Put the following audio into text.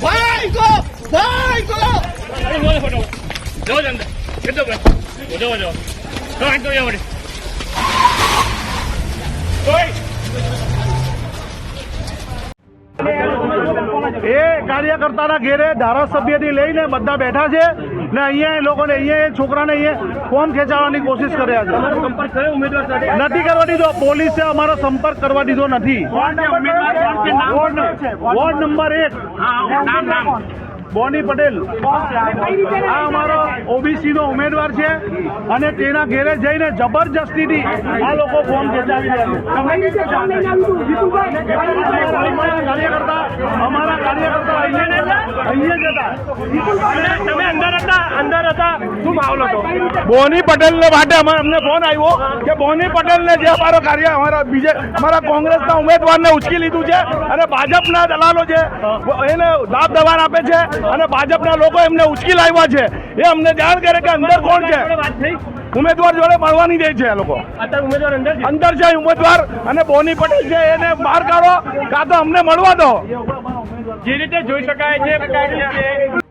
भाई को जाओ अंदर कितना जाओ जाओ तो यहाँ बड़ी એ કાર્યકર્તાના ઘેરે ધારાસભ્યથી લઈને બધા બેઠા છે ને અહીંયા એ લોકોને અહીંયા એ છોકરાને અહીંયા ફોર્મ ખેંચાડવાની કોશિશ કર્યા છે. નથી કરવા દીધો, પોલીસે અમારો સંપર્ક કરવા દીધો નથી. વોર્ડ નંબર 1 બોની પટેલ આ અમારો ઓબીસી નો ઉમેદવાર છે અને તેના ઘેરે જઈને જબરજસ્તીથી આ લોકો ફોર્મ ખેંચાવી રહ્યા છે. અમારા કાર્યકર્તા અહીંયા જ હતા. તમે અંદર હતા શું મામલો હતો? બોની પટેલ ને માટે અમને ફોન આવ્યો કે બોની પટેલ ને જે અમારો કાર્ય અમારા કોંગ્રેસના ઉમેદવારને ઉચકી લીધું છે અને ભાજપના દલાલો છે એને દાબ દબાણ આપે છે અને ભાજપના લોકો એમને ઉચકી લાવ્યા છે. એ અમને જાણ કરે કે અંદર કોણ છે. ઉમેદવાર જોડે મળવાની દે છે. આ લોકો અંદર છે ઉમેદવાર અને બોની પટેલ છે એને બહાર કાઢો કાં તો અમને મળવા દો. જે રીતે જોઈ શકાય છે